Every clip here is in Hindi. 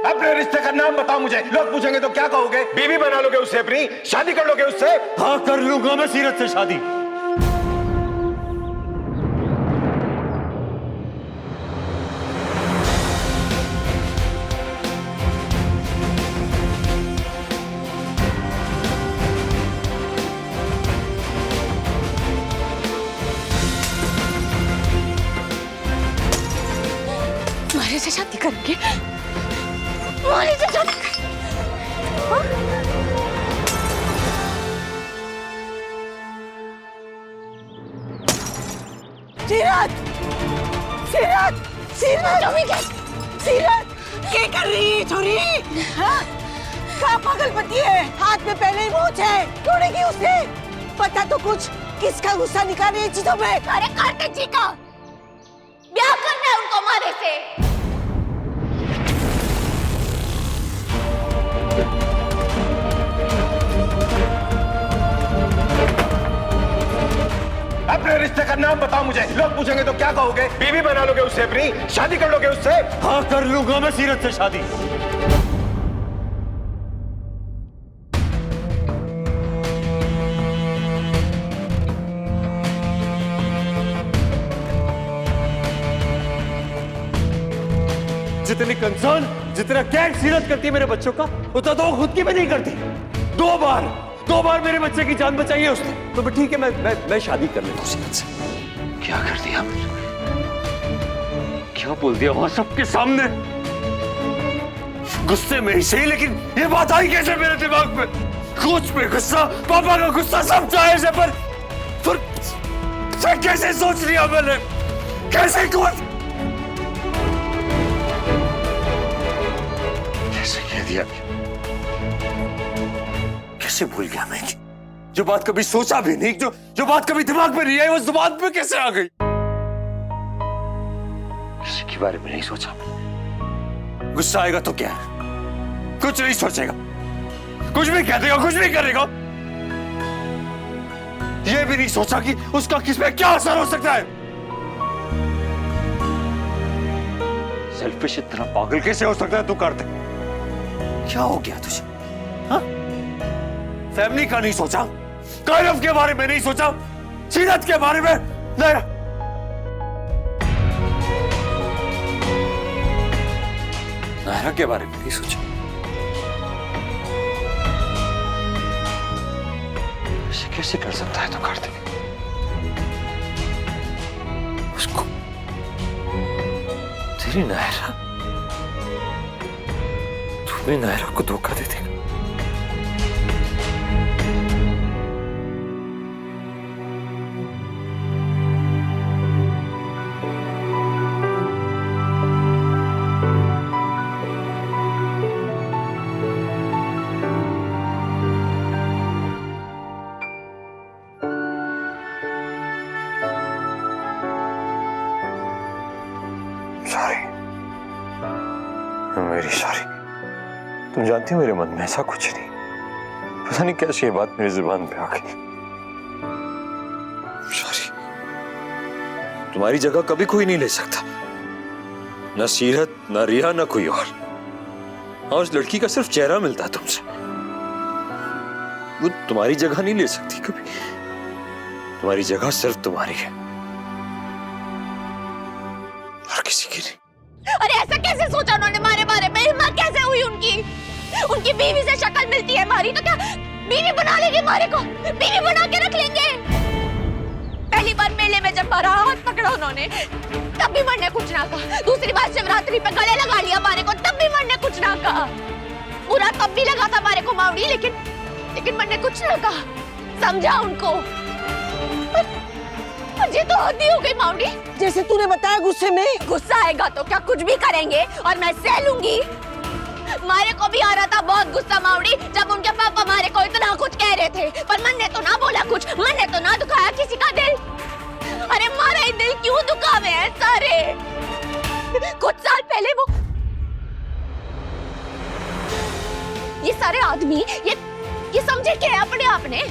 अपने रिश्ते का नाम बताओ मुझे। लोग पूछेंगे तो क्या कहोगे? बीवी बना लोगे उससे अपनी? शादी कर लोगे उससे? हाँ कर लूंगा मैं सीरत से शादी। मारे से शादी करेंगे? मारे से शादी सीरत, सीरत, सीरत, सीरत, क्या कर रही है छोरी? हाँ? क्या पागलपंती है? हाथ में पहले ही मोच है, तोड़ेगी उसे। पता तो कुछ किसका गुस्सा निकाल रही है चीजों में? अरे कार्तिक जी का ब्याह करना है उनको मारे से। अपने रिश्ते का नाम बताओ मुझे। लोग पूछेंगे तो क्या कहोगे? बीवी बना लोगे उससे अपनी? शादी कर लोगे उससे? हाँ कर लूंगा मैं सीरत से शादी। जितनी कंसर्न, जितना केयर सीरत करती है मेरे बच्चों का, उतना तो खुद की भी नहीं करती। दो बार मेरे बच्चे की जान बचाई है उसने। तो ठीक है, मैं शादी कर लेता हूँ सीरत से। क्या कर दिया मैंने? क्या बोल दिया वहां सबके सामने? गुस्से में ही सही, लेकिन ये बात आई कैसे मेरे दिमाग में? कोच पे गुस्सा, पापा का गुस्सा, सब जायज है, पर फिर कैसे सोच लिया मैंने? कैसे कोच कह दिया? कैसे भूल गया मैं? जो बात कभी सोचा भी नहीं, जो बात कभी दिमाग में नहीं आई, वो जुबान पे कैसे आ गई? किसी के बारे में नहीं सोचा। गुस्सा आएगा तो क्या? कुछ नहीं सोचेगा, कुछ भी कह देगा, कुछ भी करेगा। ये भी नहीं सोचा कि उसका किस पे क्या असर हो सकता है। सेल्फिश इतना पागल कैसे हो सकता है तू कार्तिक? क्या हो गया तुझे? हाँ? फैमिली का नहीं सोचा, कायरव के बारे में नहीं सोचा, सीरत के बारे में नायरा के बारे में नहीं सोचा। ऐसे कैसे कर सकता है तू कार्तिक? उसको तेरी नायरा, तूने नायरा को धोखा दे देगा। मेरी सॉरी। तुम जानती हो मेरे मन में ऐसा कुछ नहीं। पता नहीं कैसे ये बात मेरी जुबान पे आ गई। सॉरी। तुम्हारी जगह कभी कोई नहीं ले सकता, ना सीरत, ना रिया, ना कोई और। हाँ, उस लड़की का सिर्फ चेहरा मिलता है तुमसे, वो तुम्हारी जगह नहीं ले सकती कभी। तुम्हारी जगह सिर्फ तुम्हारी है और किसी की नहीं। अरे ऐसा कैसे सोचा उन्होंने हमारे बारे में? हिम्मत कैसे हुई उनकी? उनकी बीवी से शक्ल मिलती है हमारी, तो क्या बीवी बना लेंगे हमारे को? बीवी बना के रख लेंगे? पहली बार मेले में जब हमारा हाथ पकड़ा उन्होंने, तब भी मन ने कुछ ना कहा। दूसरी बार शिवरात्रि पे गले लगा लिया हमारे को, तब भी मन ने कुछ ना कहा। बुरा तब भी लगा था हमारे को माउडी, लेकिन मन ने कुछ ना कहा, समझा उनको। मुझे तो हद्दी हो गई माउडी। जैसे तूने बताया गुस्से में। गुस्सा आएगा तो क्या कुछ भी करेंगे और मैं सह लूंगी। मारे को भी आ रहा था बहुत गुस्सा माउडी, जब उनके पापा मारे को इतना कुछ कह रहे थे, पर मन ने तो ना बोला कुछ, मन ने तो ना दुखाया किसी का दिल। अरे मारा ही दिल क्यों दुखावे हैं सारे? कुछ साल पहले वो ये सारे आदमी ये समझे क्या अपने आप ने?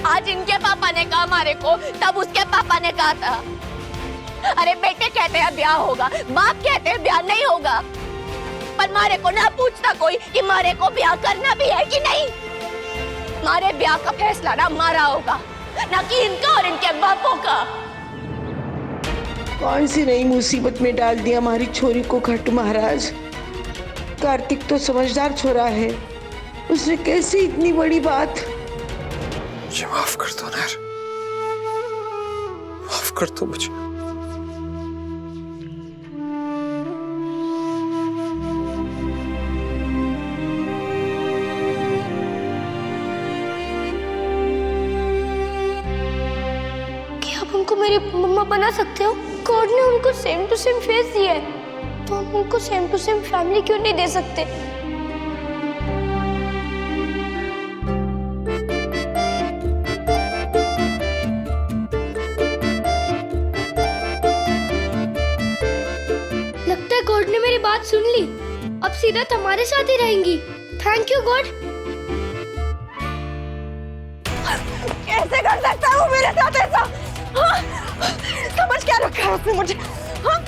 आज इनके पापा ने कहा मारे को, तब उसके पापा ने कहा था। अरे बेटे कहते हैं ब्याह होगा, बाप कहते हैं ब्याह नहीं होगा, पर और मारे को ना पूछता कोई कि मारे को ब्याह करना भी है कि नहीं। मारे ब्याह का फैसला ना मारा होगा, ना कि इनका और इनके बापों का। कौन सी नई मुसीबत में डाल दिया हमारी छोरी को खट्टू महाराज। कार्तिक तो समझदार छोरा है, उसने कैसे इतनी बड़ी बात। मुझे माफ कर दो नहर, माफ कर दो मुझे। क्या आप उनको मेरी मम्मा बना सकते हो? गॉड ने उनको सेम टू सेम फेस दिया है, तो हम उनको सेम टू सेम फैमिली क्यों नहीं दे सकते? लगता है गॉड ने मेरी बात सुन ली। अब सीरत हमारे साथ ही रहेंगी। Thank you God. कैसे कर सकता है वो मेरे साथ ऐसा? हाँ? समझ क्या रखा है उसने मुझे? हाँ?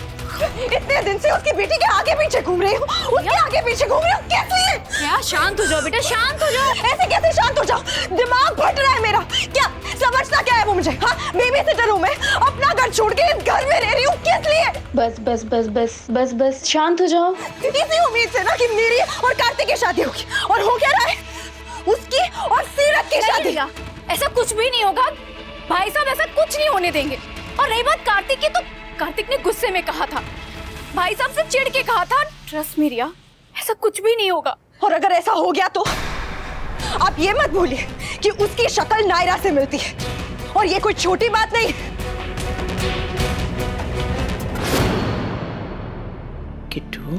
इतने दिन से उसकी बेटी के आगे पीछे घूम रही हूँ, उसके आगे पीछे घूम रही हूँ, कैसे ये? क्या शांत हो जाओ बेटा, शांत हो जाओ। ऐसे कैसे शांत हो जाओ? दिमाग फट रहा है मेरा। क्या समझता क्या है वो मुझे? हाँ, बेबी सिटर हूँ मैं, अपना घर छोड़ के इस घर में रह रही हूँ, किस लिए? बस बस बस बस बस बस शांत हो जाओ। इसी उम्मीद से ना कि मेरी और कार्तिक की शादी होगी, और हो क्या रहा है? उसकी और सीरत की शादी। ऐसा कुछ भी नहीं होगा भाई साहब, ऐसा कुछ नहीं होने देंगे। और रही बात कार्तिक की, तो कार्तिक ने गुस्से में कहा था, भाई साहब से चिढ़ के कहा था। ट्रस्ट मी रिया, ऐसा कुछ भी नहीं होगा। और अगर ऐसा हो गया तो आप ये मत भूलिए कि उसकी शक्ल नायरा से मिलती है, और ये कोई छोटी बात नहीं। किट्टू,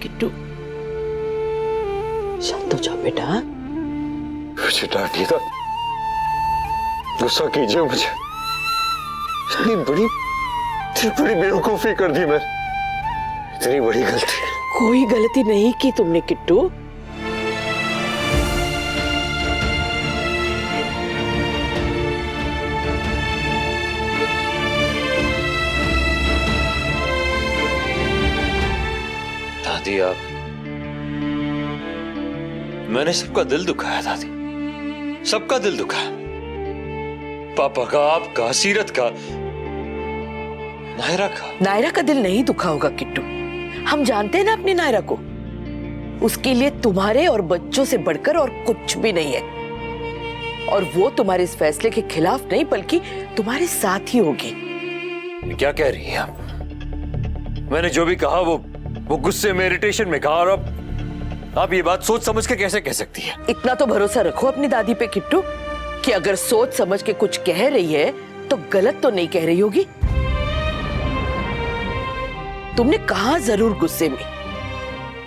किट्टू, शांत हो जाओ बेटा। मुझे डांटिए था, गुस्सा कीजिए मुझे। इतनी बड़ी बेवकूफी कर दी मैं, इतनी बड़ी गलती। कोई गलती नहीं की तुमने किट्टू। दादी आप, मैंने सबका दिल दुखाया दादी, सबका दिल दुखाया। पापा का, आपका, सीरत का, नायरा का। नायरा का दिल नहीं दुखा होगा किट्टू, हम जानते हैं ना अपनी नायरा को। उसके लिए तुम्हारे और बच्चों से बढ़कर और कुछ भी नहीं है, और वो तुम्हारे इस फैसले के खिलाफ नहीं बल्कि तुम्हारे साथ ही होगी। क्या कह रही हैं आप? मैंने जो भी कहा वो गुस्से में, इरिटेशन में कहा, और अब आप ये बात सोच समझ के कैसे कह सकती है? इतना तो भरोसा रखो अपनी दादी पे किट्टू कि अगर सोच समझ के कुछ कह रही है तो गलत तो नहीं कह रही होगी। तुमने कहा जरूर गुस्से में,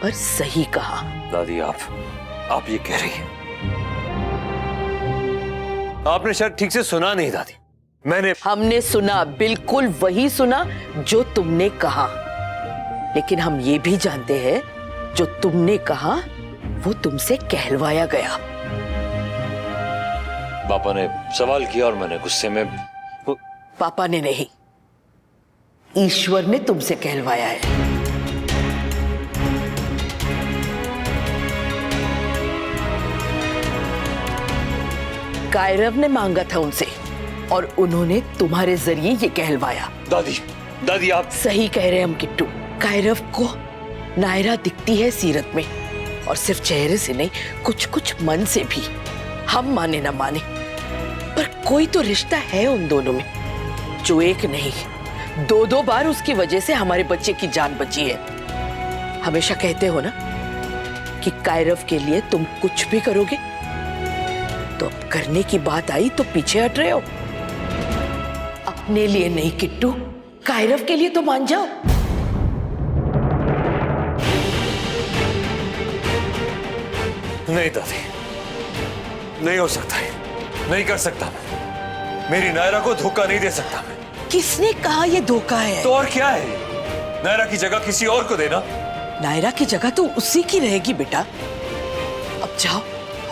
पर सही कहा। दादी आप ये कह रही हैं, आपने शायद ठीक से सुना नहीं दादी। हमने सुना, बिल्कुल वही सुना जो तुमने कहा, लेकिन हम ये भी जानते हैं जो तुमने कहा वो तुमसे कहलवाया गया। पापा ने सवाल किया और मैंने गुस्से में। पापा ने नहीं, ईश्वर ने तुमसे कहलवाया है। कायरव ने मांगा था उनसे, और उन्होंने तुम्हारे जरिए ये कहलवाया। दादी आप सही कह रहे हैं हम किट्टू। कायरव को नायरा दिखती है सीरत में, और सिर्फ चेहरे से नहीं, कुछ कुछ मन से भी। हम माने ना माने, पर कोई तो रिश्ता है उन दोनों में, जो एक नहीं, दो बार उसकी वजह से हमारे बच्चे की जान बची है। हमेशा कहते हो ना कि कायरव के लिए तुम कुछ भी करोगे, तो अब करने की बात आई तो पीछे हट रहे हो। अपने लिए नहीं किट्टू, कायरव के लिए तो मान जाओ। नहीं दादी, नहीं हो सकता है, नहीं कर सकता मैं। मेरी नायरा को धोखा नहीं दे सकता मैं। किसने कहा ये धोखा है? तो और क्या है? नायरा की जगह किसी और को देना। नायरा की जगह तो उसी की रहेगी बेटा। अब जाओ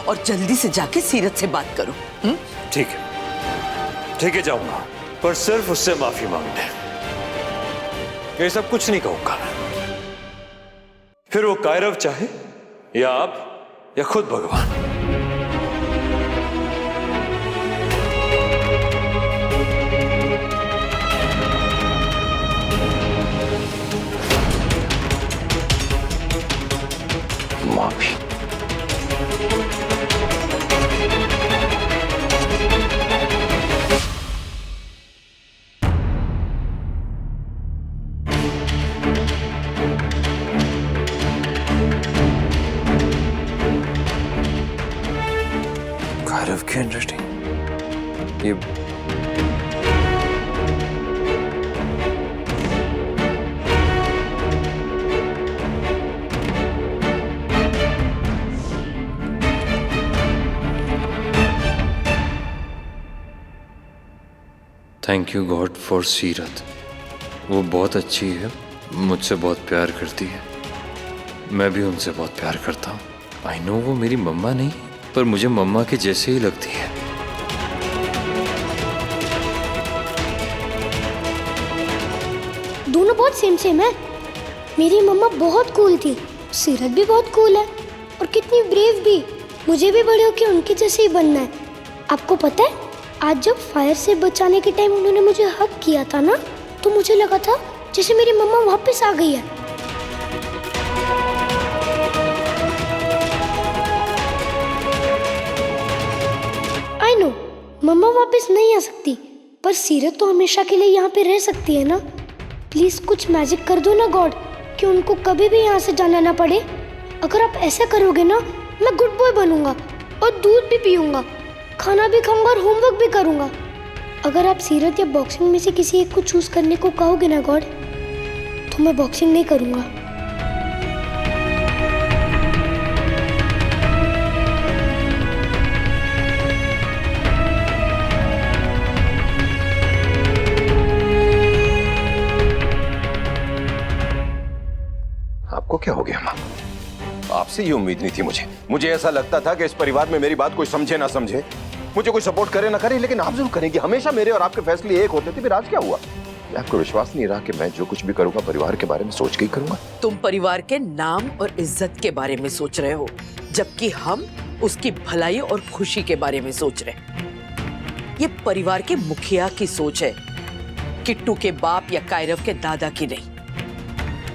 और जल्दी से जाके सीरत से बात करो। ठीक है जाऊंगा, पर सिर्फ उससे माफी मांगने। ये सब कुछ नहीं कहूंगा मैं। फिर वो कायरव चाहे या आप या खुद भगवान। माफी। कायरव की इंटरेस्टिंग ये थैंक यू गॉड फॉर सीरत। वो बहुत अच्छी है, मुझसे बहुत प्यार करती है, मैं भी उनसे बहुत प्यार करता हूँ। आई नो वो मेरी मम्मा नहीं, पर मुझे मम्मा के जैसे ही लगती है। दोनों बहुत सेम सेम है। मेरी मम्मा बहुत कूल थी, सीरत भी बहुत कूल है और कितनी ब्रेव भी। मुझे भी बड़े होकर उनके जैसे ही बनना है। आपको पता है, आज जब फायर से बचाने के टाइम उन्होंने मुझे हक किया था ना, तो मुझे लगा था जैसे मेरी मम्मा वापस आ गई है। आई नो मम्मा वापस नहीं आ सकती, पर सीरत तो हमेशा के लिए यहाँ पे रह सकती है ना। प्लीज कुछ मैजिक कर दो ना गॉड, कि उनको कभी भी यहाँ से जाना ना पड़े। अगर आप ऐसा करोगे ना, मैं गुड बॉय बनूंगा और दूध भी पीऊंगा, खाना भी खाऊंगा और होमवर्क भी करूंगा। अगर आप सीरत या बॉक्सिंग में से किसी एक को चूज करने को कहोगे ना गॉड, तो मैं बॉक्सिंग नहीं करूंगा। आपको क्या हो गया माँ? आपसे ये उम्मीद नहीं थी मुझे ऐसा लगता था कि इस परिवार में मेरी बात कोई समझे ना समझे, मुझे कोई सपोर्ट करे ना करे, लेकिन आप जरूर करेंगे। हमेशा मेरे और आपके फैसले एक होते थे, फिर आज क्या हुआ? आपको विश्वास नहीं रहा कि मैं जो कुछ भी करूंगा परिवार के बारे में सोच के ही करूंगा? तुम परिवार के नाम और इज्जत के बारे में सोच रहे हो, जबकि हम उसकी भलाई और खुशी के बारे में सोच रहे हैं। ये परिवार के मुखिया की सोच है, किट्टू के बाप या कायरव के दादा की नहीं।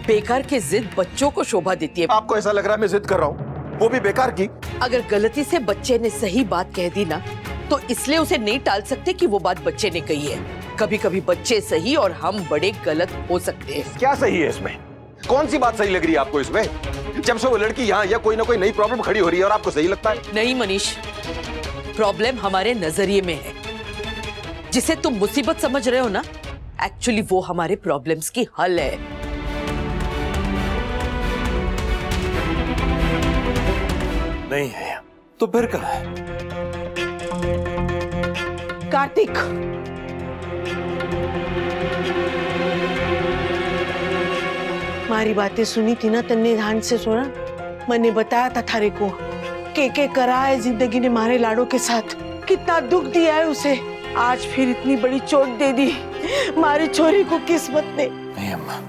बेकार की जिद बच्चों को शोभा देती है। आपको ऐसा लग रहा है मैं जिद कर रहा हूँ, वो भी बेकार की? अगर गलती से बच्चे ने सही बात कह दी ना, तो इसलिए उसे नहीं टाल सकते कि वो बात बच्चे ने कही है। कभी कभी बच्चे सही और हम बड़े गलत हो सकते हैं। क्या सही है इसमें? कौन सी बात सही लग रही है आपको इसमें? जब से वो लड़की यहाँ या कोई ना कोई नई प्रॉब्लम खड़ी हो रही है और आपको सही लगता है? नहीं मनीष, प्रॉब्लम हमारे नजरिए में है। जिसे तुम मुसीबत समझ रहे हो ना, एक्चुअली वो हमारे प्रॉब्लम्स की हल है। नहीं है तो फिर कहाँ है? कार्तिक, हमारी बातें सुनी थी ना तन्ने ध्यान से सुना। मैंने बताया था थारे को के करा है जिंदगी ने मारे लाड़ों के साथ, कितना दुख दिया है उसे। आज फिर इतनी बड़ी चोट दे दी मारी छोरी को किस्मत ने। नहीं अम्मा,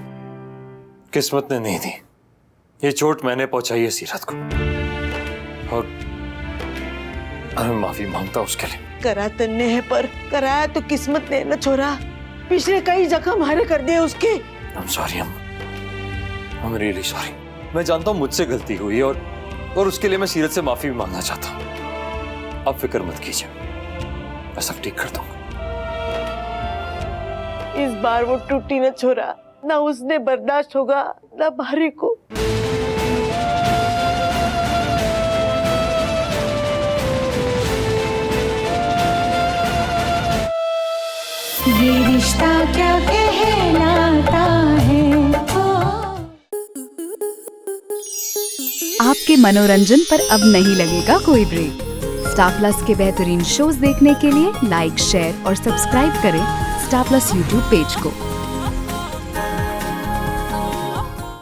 किस्मत ने नहीं दी, ये चोट मैंने पहुंचाई है सीरत को, और मैं माफी मांगता उसके लिए। करा तन्ने है पर कराया तो किस्मत ने न छोरा। पिछले कई जख्म हरे कर दिए उसके। I'm sorry अम्मा, I'm really sorry। मैं जानता हूँ मुझसे गलती हुई और उसके लिए मैं सीरत से माफी भी मांगना चाहता हूँ। आप फिक्र मत कीजिए, मैं सब ठीक कर दूंगा। इस बार वो टूटी न छोरा, ना उसने बर्दाश्त होगा ना भारी को। ये रिश्ता क्या कहलाता है। आपके मनोरंजन पर अब नहीं लगेगा कोई ब्रेक। स्टार प्लस के बेहतरीन शोज देखने के लिए लाइक, शेयर और सब्सक्राइब करें स्टार प्लस यूट्यूब पेज को।